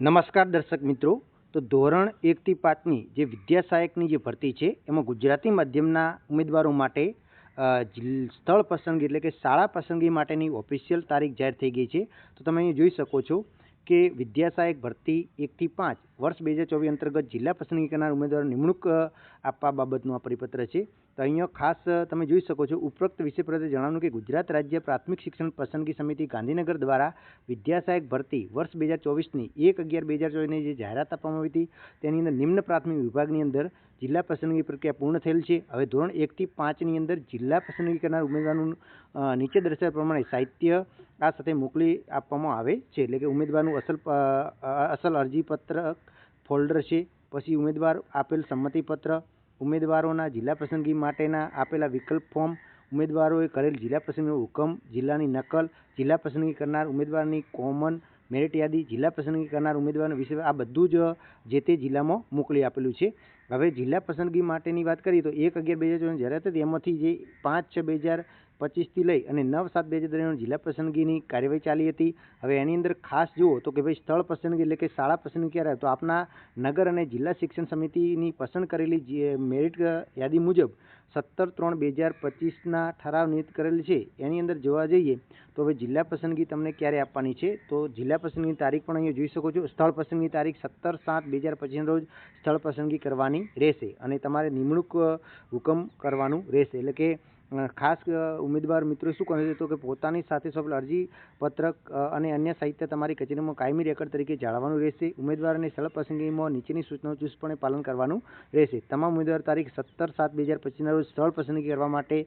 નમસ્કાર દર્શક મિત્રો। તો ધોરણ 1 થી 5ની જે વિદ્યા સહાયકની જે ભરતી છે એમાં ગુજરાતી માધ્યમના ઉમેદવારો માટે સ્થળ પસંદગી એટલે કે શાળા પસંદગી માટેની ઓફિશિયલ તારીખ જાહેર થઈ ગઈ છે। તો તમે અહીં જોઈ શકો છો કે વિદ્યા સહાયક ભરતી 1 થી 5 વર્ષ 2024 અંતર્ગત જિલ્લા પસંદગી કરનાર ઉમેદવારો નિમણૂક આપવા બાબતનું આ પરિપત્ર છે। તો અહીંયા ખાસ તમે જોઈ શકો છો ઉપરોક્ત વિષય પર જણાવવાનું કે ગુજરાત રાજ્ય પ્રાથમિક શિક્ષણ પસંદગી સમિતિ ગાંધીનગર દ્વારા વિદ્યા સહાયક ભરતી વર્ષ 2024ની 1/11/2024ની જે જાહેરાત આપવામાં આવી હતી તેની અંદર નિમ્ન પ્રાથમિક વિભાગની અંદર જિલ્લા પસંદગી પ્રક્રિયા પૂર્ણ થયેલ છે। હવે ધોરણ 1 થી 5ની અંદર જિલ્લા પસંદગી કરનાર ઉમેદવારનું નીચે દર્શાવ્યા પ્રમાણે સાહિત્ય આ સાથે મોકલી આપવામાં આવે છે। એટલે કે ઉમેદવારનું અસલ અરજીપત્રક ફોલ્ડર છે, પછી ઉમેદવાર આપેલ સંમતિપત્ર, ઉમેદવારોના જિલ્લા પસંદગી માટેના આપેલા વિકલ્પ ફોર્મ, ઉમેદવારોએ કરેલ જિલ્લા પસંદગીનો હુકમ, જિલ્લાની નકલ, જિલ્લા પસંદગી કરનાર ઉમેદવારની કોમન મેરિટ યાદી, જિલ્લા પસંદગી કરનાર ઉમેદવારના વિશે આ બધું જ જે તે જિલ્લામાં મોકલી આપેલું છે। હવે જિલ્લા પસંદગી માટેની વાત કરીએ તો 1/11/2024 જાહેરાત હતી એમાંથી જે 5/6/2025થી લઈ અને 9/7/2023 દરમિયાન જિલ્લા પસંદગીની કાર્યવાહી ચાલી હતી। હવે એની અંદર ખાસ જુઓ તો કે ભાઈ સ્થળ પસંદગી એટલે કે શાળા પસંદગી ક્યારે તો આપના નગર અને જિલ્લા શિક્ષણ સમિતિની પસંદ કરેલી જે મેરિટ યાદી મુજબ 17/3/2025ના ઠરાવ નિયત કરેલ છે। એની અંદર જોવા જઈએ તો હવે જિલ્લા પસંદગી તમને ક્યારે આપવાની છે તો જિલ્લા પસંદગીની તારીખ પણ અહીંયા જોઈ શકો છો। સ્થળ પસંદગી તારીખ 17/7/2025 રોજ સ્થળ પસંદગી કરવાની રહેશે અને તમારે નિમણૂક હુકમ કરવાનું રહેશે। એટલે કે ખાસ ઉમેદવાર મિત્રો શું કહે છે તો કે પોતાની સાથે સોંપેલ અરજી પત્રક અને અન્ય સાહિત્ય તમારી કચેરીમાં કાયમી રેકર્ડ તરીકે જાળવવાનું રહેશે। ઉમેદવારોને સ્થળ પસંદગીમાં નીચેની સૂચનાઓ ચુસ્તપણે પાલન કરવાનું રહેશે। તમામ ઉમેદવાર તારીખ 17/7/2025ના રોજ સ્થળ પસંદગી કરવા માટે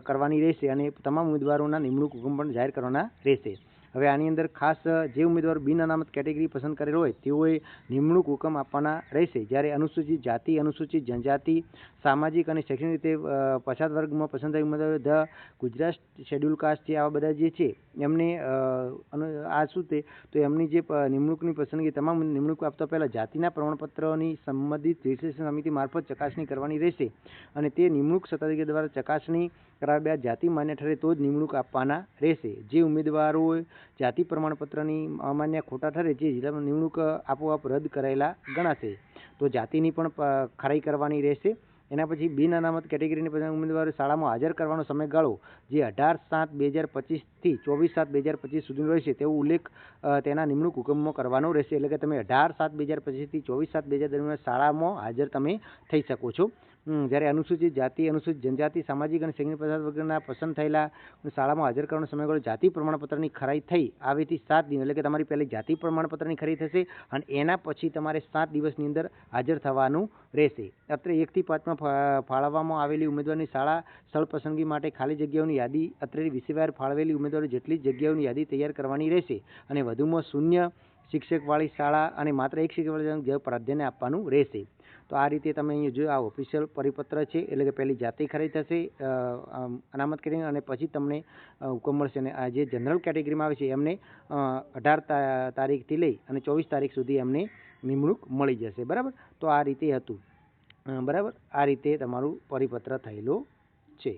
કરવાની રહેશે અને તમામ ઉમેદવારોના નિમણૂક હુકમ પણ જાહેર કરવાના રહેશે। હવે આની અંદર ખાસ જે ઉમેદવાર બિન અનામત કેટેગરી પસંદ કરેલ હોય તેઓએ નિમણૂક હુકમ આપવાના રહેશે। જ્યારે અનુસૂચિત જાતિ, અનુસૂચિત જનજાતિ, સામાજિક અને શૈક્ષણિક રીતે પછાત વર્ગમાં પસંદ થયેલ ઉમેદવારો ગુજરાત શેડ્યુલ કાસ્ટ છે આવા બધા જે છે એમને આ શું તે તો એમની જે નિમણૂકની પસંદગી તમામ નિમણૂક આપતા પહેલાં જાતિના પ્રમાણપત્રોની સંબંધિત વિશેષ સમિતિ મારફત ચકાસણી કરવાની રહેશે અને તે નિમણૂક સત્તાધિકારી દ્વારા ચકાસણી કરાવ્યા બાદ જાતિ માન્ય ઠરે તો જ નિમણૂક આપવાના રહેશે। જે ઉમેદવારોએ જાતિ પ્રમાણપત્રની અમાન્ય ખોટા ઠરે જે જિલ્લામાં નિમણૂક આપોઆપ રદ કરાયેલા ગણાશે તો જાતિની પણ ખરાઈ કરવાની રહેશે। એના પછી બિન અનામત કેટેગરીની ઉમેદવારો શાળામાં હાજર કરવાનો સમયગાળો જે 18/7/2025થી 24/7/2025 સુધીનો રહેશે તેવો ઉલ્લેખ તેના નિમણૂક હુકમમાં કરવાનો રહેશે। એટલે કે તમે 18/7/2025થી 24/7/2023 દરમિયાન શાળામાં હાજર તમે થઈ શકો છો। જ્યારે અનુસૂચિત જાતિ, અનુસૂચિત જનજાતિ, સામાજિક અને શૈક્ષણિક પછાત વર્ગના પસંદ થયેલા શાળામાં હાજર કરવાનો સમયગાળો જાતિ પ્રમાણપત્રની ખરાઈ થઈ આવેથી 7 દિવસ એટલે કે તમારી પહેલી જાતિ પ્રમાણપત્રની ખરાઈ થશે અને એના પછી તમારે 7 દિવસની અંદર હાજર થવાનું રહેશે। અત્રે 1 થી 5માં ફાળવવામાં આવેલી ઉમેદવારની શાળા સ્થળ પસંદગી માટે ખાલી જગ્યાઓની યાદી અત્રે વિષયવાર ફાળવેલી ઉમેદવારો જેટલી જગ્યાઓની યાદી તૈયાર કરવાની રહેશે અને વધુમાં શૂન્ય શિક્ષકવાળી શાળા અને માત્ર એક શિક્ષકવાળી પ્રાધાન્ય આપવાનું રહેશે। તો આ રીતે તમે અહીંયા જો આ ઓફિશિયલ પરિપત્ર છે એટલે કે પહેલી જાતિ ખરાઈ થશે અનામત કરીને અને પછી તમને હુકમ મળશે અને આ જે જનરલ કેટેગરીમાં આવે છે એમને 18 તારીખથી લઈ અને 24 તારીખ સુધી એમને નિમણૂક મળી જશે। બરાબર, તો આ રીતે હતું। બરાબર, આ રીતે તમારું પરિપત્ર થયેલું છે।